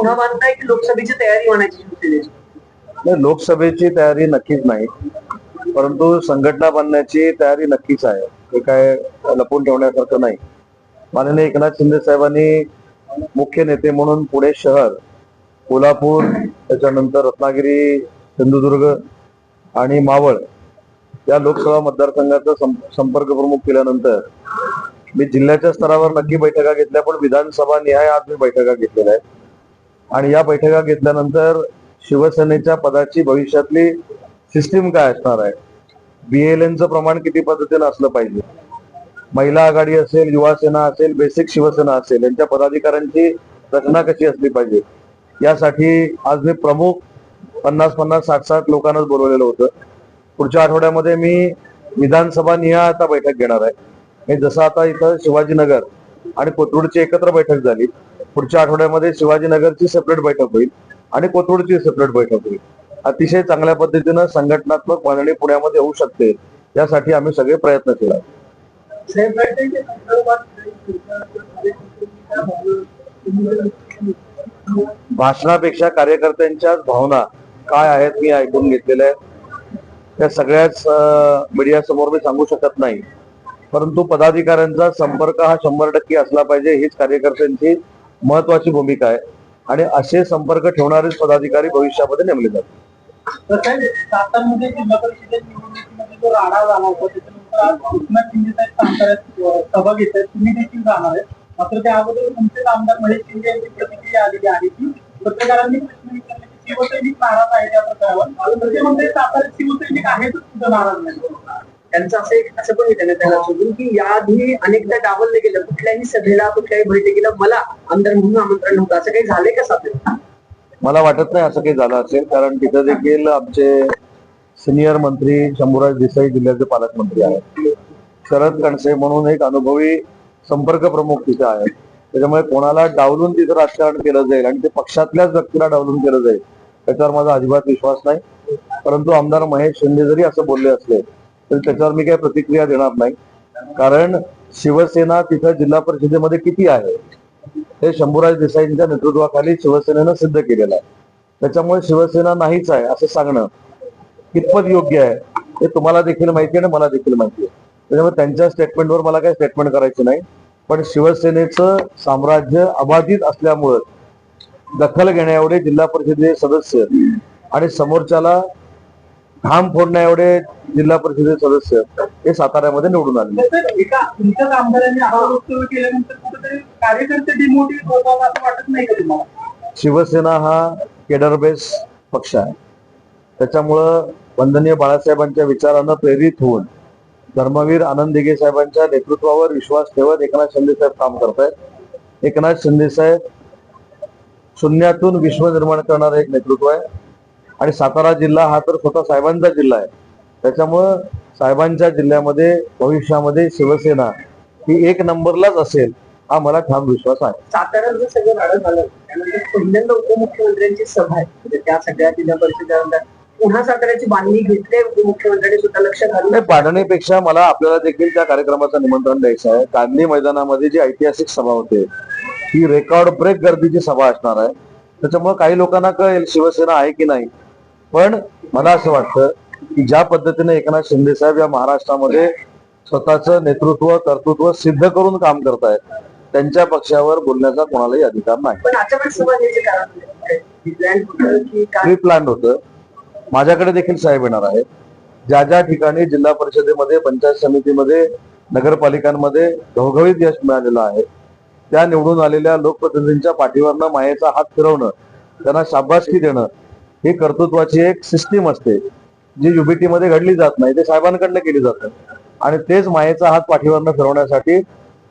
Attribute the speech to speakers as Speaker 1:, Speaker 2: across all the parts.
Speaker 1: पुन्हा बांधताय की लोकसभेची तयारी म्हणायची शिवसेनेची?
Speaker 2: नाही, लोकसभेची तयारी नक्कीच नाही, परंतु संघटना बांधण्याची तयारी नक्कीच आहे. हे काय लपून ठेवण्यासारखं नाही. माननीय एकनाथ शिंदे साहेबांनी मुख्य नेते म्हणून पुणे शहर, कोल्हापूर, त्याच्यानंतर रत्नागिरी, सिंधुदुर्ग आणि मावळ या लोकसभा मतदारसंघाचा संपर्क प्रमुख केल्यानंतर मी जिल्ह्याच्या स्तरावर नक्की बैठका घेतल्या, पण विधानसभा निहाय आज मी बैठका घेतलेल्या आहेत. आणि या बैठका घेतल्यानंतर शिवसेनेच्या पदाची भविष्यातली सिस्टीम काय असणार आहे, BLNचं प्रमाण किती पद्धतीने असलं पाहिजे, महिला आघाडी असेल, युवा सेना असेल, बेसिक शिवसेना असेल, यांच्या पदाधिकाऱ्यांची रचना कशी असली पाहिजे, यासाठी आज मी प्रमुख 50-50, 60-60 लोकांनाच बोलवलेलं होतं. पुढच्या आठवड्यामध्ये मी विधानसभा निहाय आता बैठक घेणार आहे. जसं आता इथं शिवाजीनगर आणि कोथरूडची एकत्र बैठक झाली, पुढच्या आठवड्यामध्ये शिवाजीनगरची सेपरेट बैठक होईल आणि कोथरूडची सेपरेट बैठक होईल. अतिशय चांगल्या पद्धतीनं संघटनात्मक बांधणी पुण्यामध्ये होऊ शकते, यासाठी आम्ही सगळे प्रयत्नशील आहोत. भाषणापेक्षा कार्यकर्त्यांच्या भावना काय आहेत मी ऐकून घेतलेल्या आहेत. त्या सगळ्याच मीडिया समोर मी सांगू शकत नाही, परंतु पदाधिकाऱ्यांचा संपर्क हा 100% असला पाहिजे, हीच कार्यकर्त्यांची महत्वाची भूमिका आहे. आणि असे संपर्क ठेवणारेच पदाधिकारी भविष्यामध्ये नेमले जातात.
Speaker 3: सातारमध्ये जिल्हा परिषद निवडणुकीमध्ये जो राडा झाला होता, त्याच्यानंतर आज एकनाथ शिंदे साहेब सभा घेत आहेत, तुम्ही देखील जाणार आहे. मात्र त्या अगोदर तुमचे आमदार महेश शिंदे यांची प्रतिक्रिया आलेली आहे की पत्रकारांनी प्रश्न विचारले की शिवसैनिक नाराज आहे त्या प्रकारावर. ते म्हणते सातारा शिवसैनिक आहेच सुद्धा नाराज नाही.
Speaker 1: त्यांचं असं पण विचारण्यात त्याला शोधून की याआधी अनेकदा डावललं गेलं, कुठल्याही सभेला, कुठल्याही बैठकीला मला आमदार म्हणून आमंत्रण नव्हतं, असं काही झालंय का सातारा?
Speaker 2: मला वाटत नाही असं काही झालं असेल, कारण तिथं देखील आमचे सिनियर मंत्री शंभूराज देसाई जिल्ह्याचे पालकमंत्री आहेत, शरद कणसे म्हणून एक अनुभवी संपर्क प्रमुख तिथे आहेत. त्याच्यामुळे कोणाला डावलून तिथं राजकारण केलं जाईल आणि ते पक्षातल्याच व्यक्तीला डावलून केलं जाईल त्याच्यावर माझा अजिबात विश्वास नाही. परंतु आमदार महेश शिंदे जरी असं बोलले असले तरी त्याच्यावर मी काही प्रतिक्रिया देणार नाही, कारण शिवसेना तिथं जिल्हा परिषदेमध्ये किती आहे हे शंभूराज देसाईंच्या नेतृत्वाखाली शिवसेनेनं सिद्ध केलेलं आहे. त्याच्यामुळे शिवसेना नाहीच आहे असं सांगणं कितपत योग्य आहे हे तुम्हाला देखील माहिती आहे आणि मला देखील माहिती आहे. त्याच्यामुळे त्यांच्या स्टेटमेंटवर मला काही स्टेटमेंट करायची नाही, पण शिवसेनेचं साम्राज्य अबाधित असल्यामुळं दखल घेण्या एवढे जिल्हा परिषदेचे सदस्य आणि समोरच्याला घाम फोडण्या एवढे जिल्हा परिषदेचे सदस्य हे साताऱ्यामध्ये निवडून आले.
Speaker 3: एका तुमच्याच आमदारांनी असं वक्तव्य केल्यानंतर कुठेतरी कार्यकर्ते डिमोटिव्ह होतात असं वाटत नाही का तुम्हाला?
Speaker 2: शिवसेना हा केडर बेस पक्ष आहे, त्याच्यामुळं वंदनीय बाळासाहेबांच्या विचारांना प्रेरित होऊन धर्मवीर आनंद दिघे साहेबांच्या नेतृत्वावर विश्वास ठेवत एकनाथ शिंदे साहेब काम करतायत. एकनाथ शिंदे साहेब शून्यातून विश्व निर्माण करणारं एक नेतृत्व आहे आणि सातारा जिल्हा हा तर स्वतः साहेबांचा जिल्हा आहे. त्याच्यामुळं साहेबांच्या जिल्ह्यामध्ये भविष्यामध्ये शिवसेना ही 1 नंबरलाच असेल हा मला ठाम विश्वास आहे.
Speaker 1: साताऱ्यात जर सगळं राडं झालं त्यानंतर पहिल्यांदा उपमुख्यमंत्र्यांची सभा आहे, म्हणजे त्या सगळ्या जिल्हा परिषदेनंतर पुन्हा साताऱ्याची बांधणी घेतली. उपमुख्यमंत्र्यांनी सुद्धा लक्ष घालून
Speaker 2: पाडण्यापेक्षा मला आपल्याला देखील त्या कार्यक्रमाचं निमंत्रण द्यायचं आहे. कांदणी मैदानामध्ये जी ऐतिहासिक सभा होते ही रेकॉर्ड ब्रेक गर्दीची सभा असणार आहे. त्याच्यामुळे काही लोकांना कळेल शिवसेना आहे की नाही. पण मला असं वाटतं की ज्या पद्धतीने एकनाथ शिंदे साहेब या महाराष्ट्रामध्ये स्वतःचं नेतृत्व कर्तृत्व सिद्ध करून काम करतायत, त्यांच्या पक्षावर बोलण्याचा कोणालाही अधिकार नाही.
Speaker 1: पण अचानक सभा घ्यायचे कारण
Speaker 2: प्लॅन होतं. माझ्याकडे देखील साहेब येणार आहेत. ज्या ज्या ठिकाणी जिल्हा परिषदेमध्ये, पंचायत समितीमध्ये, नगरपालिकांमध्ये घवघवीत यश मिळालेलं आहे त्या निवडून आलेल्या लोकप्रतिनिधींच्या पाठीवरनं मायेचा हात फिरवणं, त्यांना शाबासकी देणं ही कर्तृत्वाची एक सिस्टीम असते जी युबीटी मध्ये घडली जात नाही, ते साहेबांकडनं केली जातं. आणि तेच मायेचा हात पाठीवरनं फिरवण्यासाठी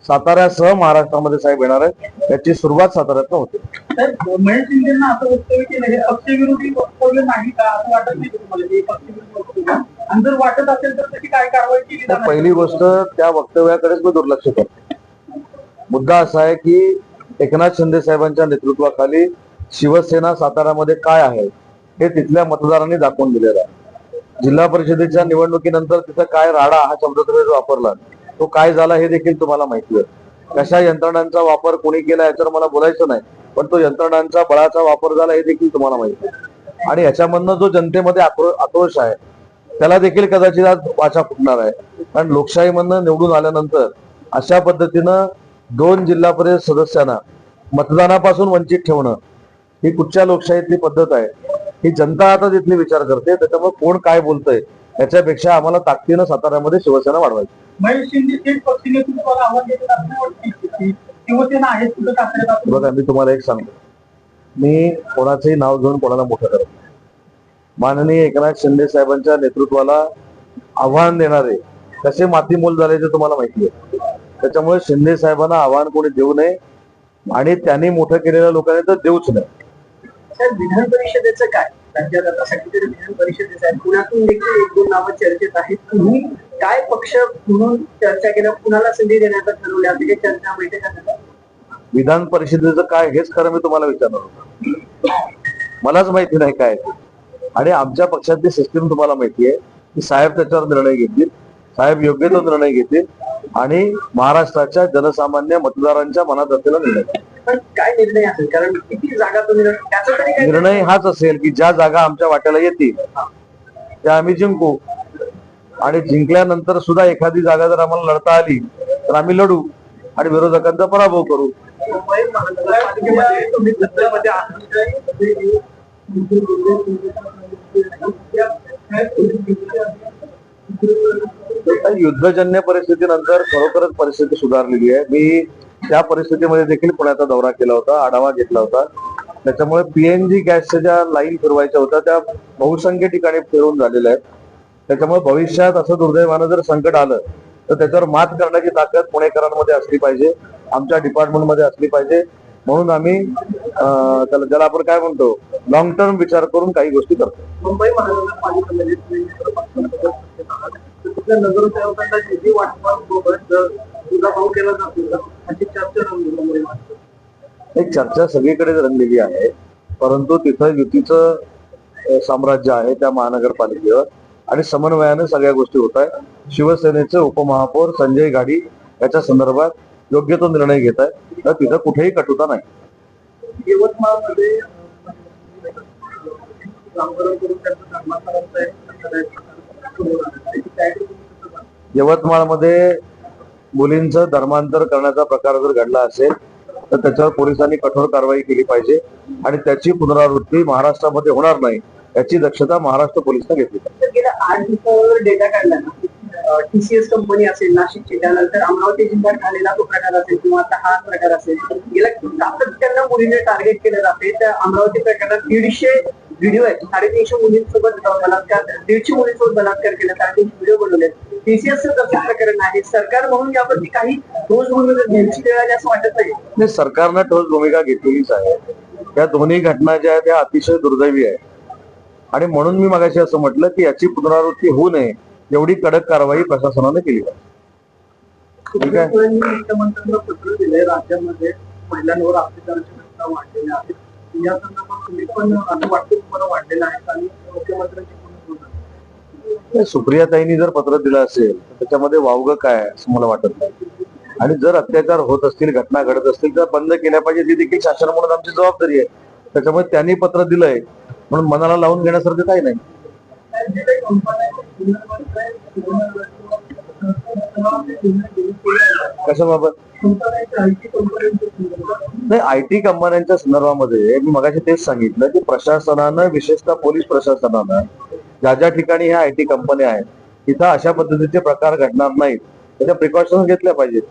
Speaker 2: साताऱ्यासह महाराष्ट्रामध्ये साहेब येणार आहेत. त्याची सुरुवात साताऱ्यातनं होते.
Speaker 3: महेश शिंदेना असं वक्तव्य केलं हे पक्षविरोधी वक्तव्य नाही का असं वाटत नाही तुम्हाला? हे पक्षविरोधी वक्तव्य आणि जर वाटत असेल तर त्याची काय कारवाई केली जाणार?
Speaker 2: पहिली गोष्ट त्या वक्तव्याकडेच मी दुर्लक्ष करतो. मुद्दा असा आहे की एकनाथ शिंदे साहेबांच्या नेतृत्वाखाली शिवसेना साताऱ्यामध्ये काय आहे हे तिथल्या मतदारांनी दाखवून दिलेलं आहे. जिल्हा परिषदेच्या निवडणुकीनंतर तिथं काय राडा हा शब्द तुम्ही वापरला तो काय झाला हे देखील तुम्हाला माहिती आहे. कशा यंत्रणांचा वापर कोणी केला याच्यावर मला बोलायचं नाही, पण तो यंत्रणांचा बळाचा वापर झाला हे देखील तुम्हाला माहिती आहे. आणि याच्यामधनं जो जनतेमध्ये आक्रोश आहे त्याला देखील कदाचित आज वाचा फुटणार आहे. कारण लोकशाहीमधनं निवडून आल्यानंतर अशा पद्धतीनं 2 जिल्हा परिषद सदस्यांना मतदानापासून वंचित ठेवणं ही कुठच्या लोकशाहीतली पद्धत आहे ही जनता आता तिथली विचार करते. त्याच्यामुळे कोण काय बोलतंय याच्यापेक्षा आम्हाला ताकदीनं साताऱ्यामध्ये शिवसेना वाढवायची.
Speaker 3: महेश शिंदे थेट पक्ष नेतृत्वाला आव्हान देतात असं वाटतं की शिवसेना आहे कुठं ठाकरे
Speaker 2: बघा, मी तुम्हाला एक सांगतो, मी कोणाचंही नाव घेऊन कोणाला मोठं करत नाही. माननीय एकनाथ शिंदे साहेबांच्या नेतृत्वाला आव्हान देणारे कसे मातीमोल झाले ते तुम्हाला माहिती आहे. त्याच्यामुळे शिंदे साहेबांना आव्हान कोणी देऊ नये आणि त्यांनी मोठं केलेल्या लोकांनी तर देऊच नाही.
Speaker 1: सर, विधान परिषदेचं काय? राज्यात आता सगळीकडे विधान परिषदेचं आहे, पुण्यातून देखील 1-2 नावं चर्चेत आहेत. तुम्ही काय पक्ष म्हणून चर्चा केलं, कुणाला संधी देण्याचं ठरवलं, असं काही चर्चा बैठका झाल्या?
Speaker 2: विधान परिषदेचं काय हेच खरं मी तुम्हाला विचारणार होतो. मलाच माहिती नाही काय ते. आणि आमच्या पक्षातली सिस्टीम तुम्हाला माहिती आहे की साहेब त्याच्यावर निर्णय घेतील, साहेब योग्य तो निर्णय घेतील आणि महाराष्ट्राच्या जनसामान्य मतदारांच्या मनात असलेला निर्णय.
Speaker 1: पण काय निर्णय असेल? कारण किती जागा तुम्ही त्याचा तरी काय
Speaker 2: निर्णय हाच असेल की ज्या जागा आमच्या वाट्याला येतील त्या आम्ही जिंकू आणि जिंकल्यानंतर सुद्धा एखादी जागा जर आम्हाला लढता आली तर आम्ही लढू आणि विरोधकांचा पराभव करू.
Speaker 1: मुंबई महानगरपालिकेमध्ये तुम्ही सत्तेमध्ये
Speaker 2: युद्धजन्य परिस्थितीनंतर खरोखरच परिस्थिती सुधारलेली आहे. मी त्या परिस्थितीमध्ये देखील पुण्याचा दौरा केला होता, आढावा घेतला होता. त्याच्यामुळे पीएनजी गॅसच्या ज्या लाईन फिरवायच्या होत्या त्या बहुसंख्य ठिकाणी फिरवून झालेल्या आहेत. त्याच्यामुळे भविष्यात असं दुर्दैवानं जर संकट आलं तर त्याच्यावर मात करण्याची ताकद पुणेकरांमध्ये असली पाहिजे, आमच्या डिपार्टमेंटमध्ये असली पाहिजे. म्हणून आम्ही ज्याला आपण काय म्हणतो लॉंग टर्म विचार करून काही गोष्टी करतो.
Speaker 1: मुंबई महानगरपालिकेमध्ये तिथल्या नगरसेवकांना निधी वाटपाबाबत भाव केला जातो अशी चर्चा रंगली.
Speaker 2: एक चर्चा सगळीकडे रंगलेली आहे, परंतु तिथं युतीचं साम्राज्य आहे त्या महानगरपालिकेवर आणि समन्वयाने सगळ्या गोष्टी होत आहेत. शिवसेनेचे उपमहापौर संजय गाडी याच्या संदर्भात योग्य तो निर्णय घेत आहे, तर तिथं कुठेही कटुता नाही.
Speaker 1: यवतमाळमध्ये
Speaker 2: यवतमाळमध्ये मुलींचं धर्मांतर करण्याचा प्रकार जर घडला असेल तर त्याच्यावर पोलिसांनी कठोर कारवाई केली पाहिजे आणि त्याची पुनरावृत्ती महाराष्ट्रामध्ये होणार नाही याची दक्षता महाराष्ट्र पोलिसांनी घेतली पाहिजे.
Speaker 1: गेल्या 8 दिवसावर डेटा काढला ना, टीसीएस कंपनी असेल नाशिकची, त्यानंतर अमरावती जिल्ह्यात झालेला तो प्रकार असेल किंवा आता हा प्रकार असेल, गेल्या सातत्यानं मुलींना टार्गेट केलं जाते. त्या अमरावती प्रकरणात 150 व्हिडिओ आहेत, 350 मुलींसोबत बलात्कार, 150 मुलींसोबत बलात्कार केला, 350 व्हिडिओ बनवले. टीसीएसचं कसं प्रकरण आहे? सरकार म्हणून यावरती काही ठोस भूमिका घ्यायची वेळ आली असं वाटत नाही?
Speaker 2: सरकारनं ठोस भूमिका घेतलेलीच आहे. या दोन्ही घटना ज्या आहेत त्या अतिशय दुर्दैवी आहे आणि म्हणून मी मगाशी असं म्हटलं की याची पुनरावृत्ती होऊ नये एवढी कडक कारवाई प्रशासनाने केली पाहिजे. ठीक आहे.
Speaker 1: मुख्यमंत्र्यांना पत्र दिलंय, राज्यामध्ये महिलांवर अत्याचाराच्या घटना वाढलेल्या आहेत. या संदर्भात तुम्ही पण असं वाटतं तुम्हाला वाढलेलं आहे आणि मुख्यमंत्र्यांची
Speaker 2: सुप्रियाताईंनी जर पत्र दिलं असेल तर त्याच्यामध्ये वावगं काय असं मला वाटत नाही. आणि जर अत्याचार होत असतील, घटना घडत असतील तर बंद केल्या पाहिजे, ती देखील शासन म्हणून आमची जबाबदारी आहे. त्याच्यामुळे त्यांनी पत्र दिलंय म्हणून मनाला लावून घेण्यासारखं काही नाही. कशाबाबत? नाही, आयटी कंपन्यांच्या संदर्भामध्ये मी मगाशी तेच सांगितलं की प्रशासनानं, विशेषतः पोलीस प्रशासनानं ज्या ज्या ठिकाणी ह्या आयटी कंपन्या आहेत तिथं अशा पद्धतीचे प्रकार घडणार नाहीत त्याच्या प्रिकॉशन्स घेतल्या पाहिजेत.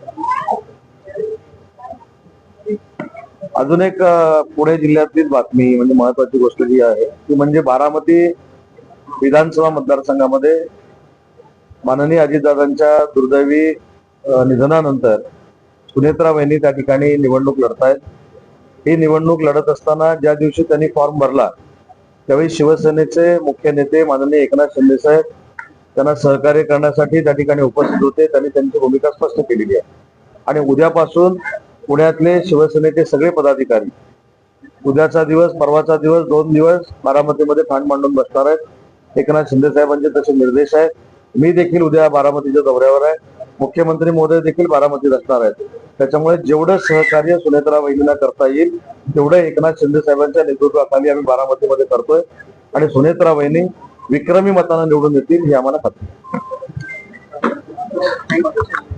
Speaker 2: अजून एक पुणे जिल्ह्यातलीच बातमी म्हणजे महत्वाची गोष्ट जी आहे ती म्हणजे बारामती विधानसभा मतदारसंघामध्ये माननीय अजितदादांच्या दुर्दैवी निधनानंतर सुनेत्रा वहिनी त्या ठिकाणी निवडणूक लढतायत. ही निवडणूक लढत असताना ज्या दिवशी त्यांनी फॉर्म भरला त्यावेळी शिवसेनेचे मुख्य नेते माननीय एकनाथ शिंदे साहेब त्यांना सहकार्य करण्यासाठी त्या ठिकाणी उपस्थित होते. त्यांनी त्यांची भूमिका स्पष्ट केलेली आहे आणि उद्यापासून पुण्यातले शिवसेनेचे सगळे पदाधिकारी उद्याचा दिवस, परवाचा दिवस, 2 दिवस बारामतीमध्ये ठाण मांडून बसणार आहेत. एकनाथ शिंदे साहेबांचे तसे निर्देश आहेत. मी देखील उद्या बारामतीच्या दौऱ्यावर आहे. मुख्यमंत्री महोदय देखील बारामतीत असणार आहेत. त्याच्यामुळे जेवढं सहकार्य सुनेत्रा वहिनींना करता येईल तेवढं एकनाथ शिंदे साहेबांच्या नेतृत्वाखाली आम्ही बारामतीमध्ये करतोय आणि सुनेत्रा वहिनी विक्रमी मतानं निवडून येतील ही आम्हाला खात्री आहे.
Speaker 1: थँक्यू.